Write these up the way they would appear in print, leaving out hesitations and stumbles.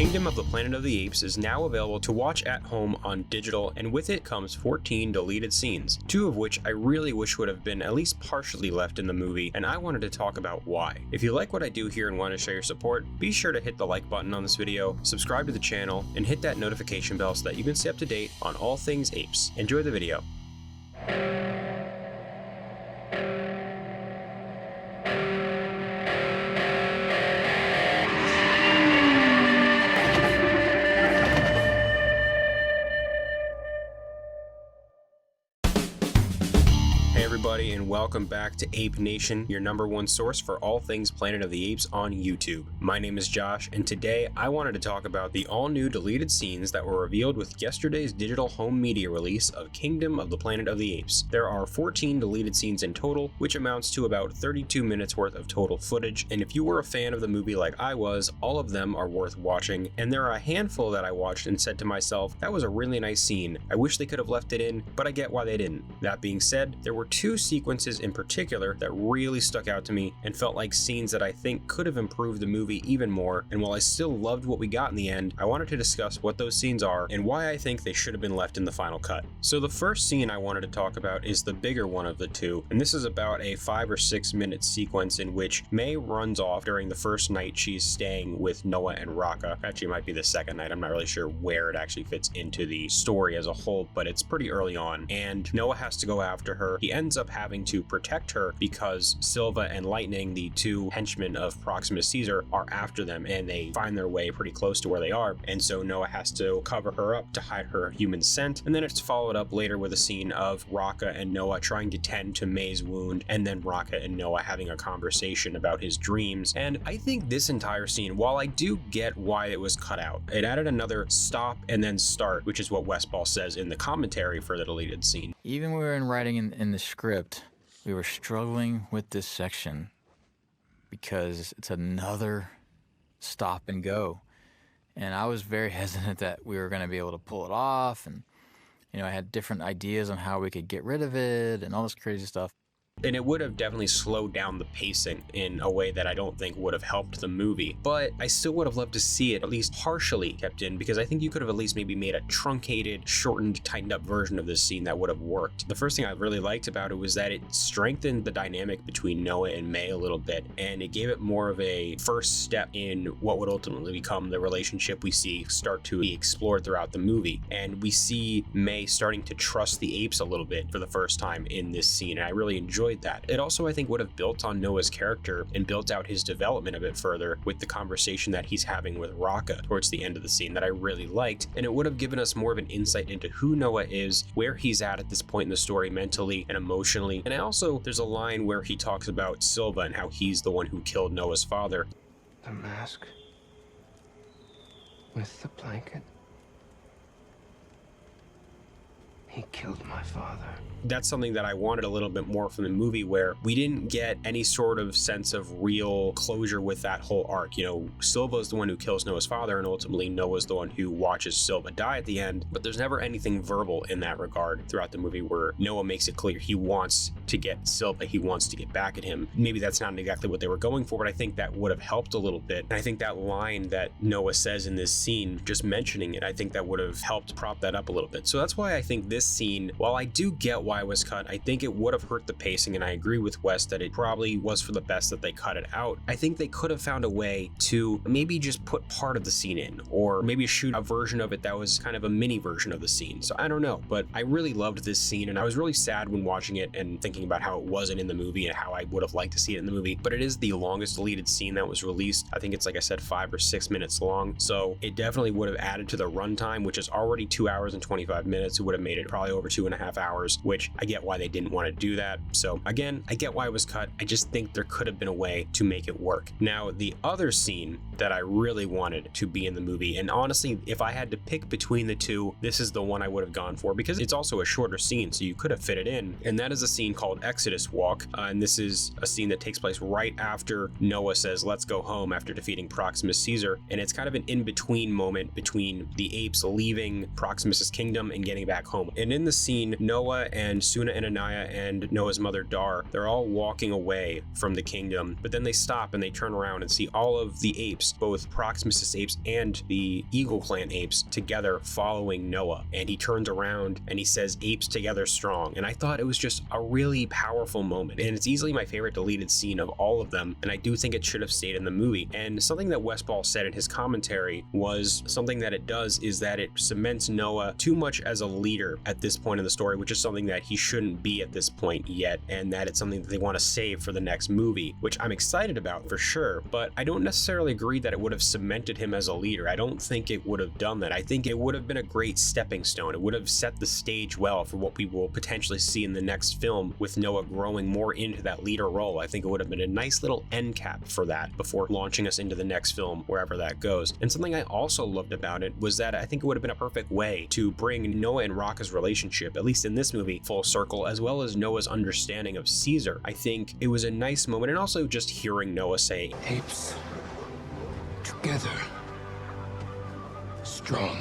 Kingdom of the Planet of the Apes is now available to watch at home on digital, and with it comes 14 deleted scenes, 2 of which I really wish would have been at least partially left in the movie, and I wanted to talk about why. If you like what I do here and want to show your support, be sure to hit the like button on this video, subscribe to the channel, and hit that notification bell so that you can stay up to date on all things apes. Enjoy the video. And welcome back to Ape Nation, your #1 source for all things Planet of the Apes on YouTube. My name is Josh, and today I wanted to talk about the all-new deleted scenes that were revealed with yesterday's digital home media release of Kingdom of the Planet of the Apes. There are 14 deleted scenes in total, which amounts to about 32 minutes worth of total footage, and if you were a fan of the movie like I was, all of them are worth watching, and there are a handful that I watched and said to myself, that was a really nice scene. I wish they could have left it in, but I get why they didn't. That being said, there were 2 sequences in particular that really stuck out to me and felt like scenes that I think could have improved the movie even more, and while I still loved what we got in the end, I wanted to discuss what those scenes are and why I think they should have been left in the final cut. So the first scene I wanted to talk about is the bigger one of the 2, and this is about a 5 or 6 minute sequence in which May runs off during the first night she's staying with Noah and Raka. Actually, it might be the second night, I'm not really sure where it actually fits into the story as a whole, but it's pretty early on, and Noah has to go after her. He ends up having to protect her because Silva and Lightning, the 2 henchmen of Proximus Caesar, are after them, and they find their way pretty close to where they are, and so Noah has to cover her up to hide her human scent, and then it's followed up later with a scene of Raka and Noah trying to tend to May's wound, and then Raka and Noah having a conversation about his dreams. And I think this entire scene, while I do get why it was cut out, it added another stop and then start, which is what Westball says in the commentary for the deleted scene. Even when we were writing in the script, we were struggling with this section because it's another stop and go. And I was very hesitant that we were going to be able to pull it off. And, I had different ideas on how we could get rid of it and all this crazy stuff. And it would have definitely slowed down the pacing in a way that I don't think would have helped the movie. But I still would have loved to see it at least partially kept in, because I think you could have at least maybe made a truncated, shortened, tightened up version of this scene that would have worked. The first thing I really liked about it was that it strengthened the dynamic between Noah and May a little bit, and it gave it more of a first step in what would ultimately become the relationship we see start to be explored throughout the movie. And we see May starting to trust the apes a little bit for the first time in this scene, and I really enjoyed that. It also, I think, would have built on Noah's character and built out his development a bit further with the conversation that he's having with Raka towards the end of the scene that I really liked, and it would have given us more of an insight into who Noah is, where he's at this point in the story mentally and emotionally. And also, there's a line where he talks about Silva and how he's the one who killed Noah's father. The mask with the blanket. He killed my father. That's something that I wanted a little bit more from the movie, where we didn't get any sort of sense of real closure with that whole arc. Silva is the one who kills Noah's father, and ultimately Noah's the one who watches Silva die at the end, but there's never anything verbal in that regard throughout the movie where Noah makes it clear he wants to get Silva, he wants to get back at him. Maybe that's not exactly what they were going for, but I think that would have helped a little bit. And I think that line that Noah says in this scene, just mentioning it, I think that would have helped prop that up a little bit. So that's why I think this scene, while I do get why it was cut, I think it would have hurt the pacing, and I agree with Wes that it probably was for the best that they cut it out. I think they could have found a way to maybe just put part of the scene in, or maybe shoot a version of it that was kind of a mini version of the scene. So I don't know, but I really loved this scene, and I was really sad when watching it and thinking about how it wasn't in the movie and how I would have liked to see it in the movie. But it is the longest deleted scene that was released. I think it's, like I said, 5 or 6 minutes long, so it definitely would have added to the runtime, which is already 2 hours and 25 minutes. It would have made it probably over 2.5 hours, which I get why they didn't want to do that. So again, I get why it was cut. I just think there could have been a way to make it work. Now, the other scene that I really wanted to be in the movie, and honestly, if I had to pick between the 2, this is the one I would have gone for, because it's also a shorter scene, so you could have fit it in, and that is a scene called Exodus Walk, and this is a scene that takes place right after Noah says, "Let's go home," after defeating Proximus Caesar, and it's kind of an in-between moment between the apes leaving Proximus's kingdom and getting back home. And in the scene, Noah and Suna and Anaya and Noah's mother Dar, they're all walking away from the kingdom, but then they stop and they turn around and see all of the apes, both Proximus apes and the Eagle Clan apes, together following Noah. And he turns around and he says, "Apes together strong." And I thought it was just a really powerful moment. And it's easily my favorite deleted scene of all of them. And I do think it should have stayed in the movie. And something that Westball said in his commentary was something that it does is that it cements Noah too much as a leader at this point in the story, which is something that he shouldn't be at this point yet. And that it's something that they want to save for the next movie, which I'm excited about for sure. But I don't necessarily agree that it would have cemented him as a leader. I don't think it would have done that. I think it would have been a great stepping stone. It would have set the stage well for what we will potentially see in the next film with Noah growing more into that leader role. I think it would have been a nice little end cap for that before launching us into the next film, wherever that goes. And something I also loved about it was that I think it would have been a perfect way to bring Noah and Raka's relationship, at least in this movie, full circle, as well as Noah's understanding of Caesar. I think it was a nice moment, and also just hearing Noah say, Apes. Together. Strong.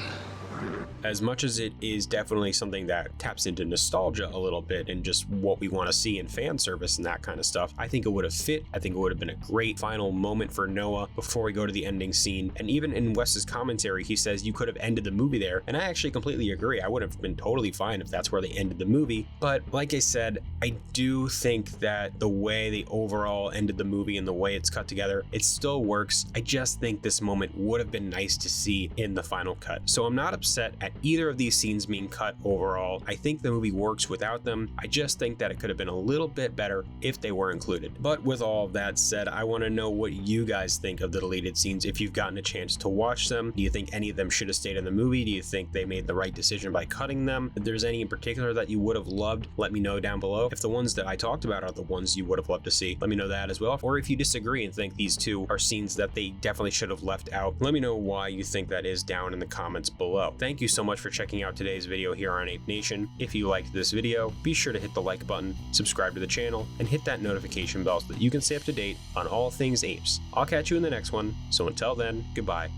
as much as it is definitely something that taps into nostalgia a little bit and just what we want to see in fan service and that kind of stuff, I think it would have fit. I think it would have been a great final moment for Noah before we go to the ending scene. And even in Wes's commentary, he says you could have ended the movie there. And I actually completely agree. I would have been totally fine if that's where they ended the movie. But like I said, I do think that the way they overall ended the movie and the way it's cut together, it still works. I just think this moment would have been nice to see in the final cut. So I'm not upset at either of these scenes being cut overall. I think the movie works without them. I just think that it could have been a little bit better if they were included. But with all of that said, I want to know what you guys think of the deleted scenes if you've gotten a chance to watch them. Do you think any of them should have stayed in the movie? Do you think they made the right decision by cutting them? If there's any in particular that you would have loved, let me know down below. If the ones that I talked about are the ones you would have loved to see, let me know that as well. Or if you disagree and think these two are scenes that they definitely should have left out, let me know why you think that is down in the comments below. Thank you so much for checking out today's video here on Ape Nation. If you liked this video, be sure to hit the like button, subscribe to the channel, and hit that notification bell so that you can stay up to date on all things apes. I'll catch you in the next one, so until then, goodbye.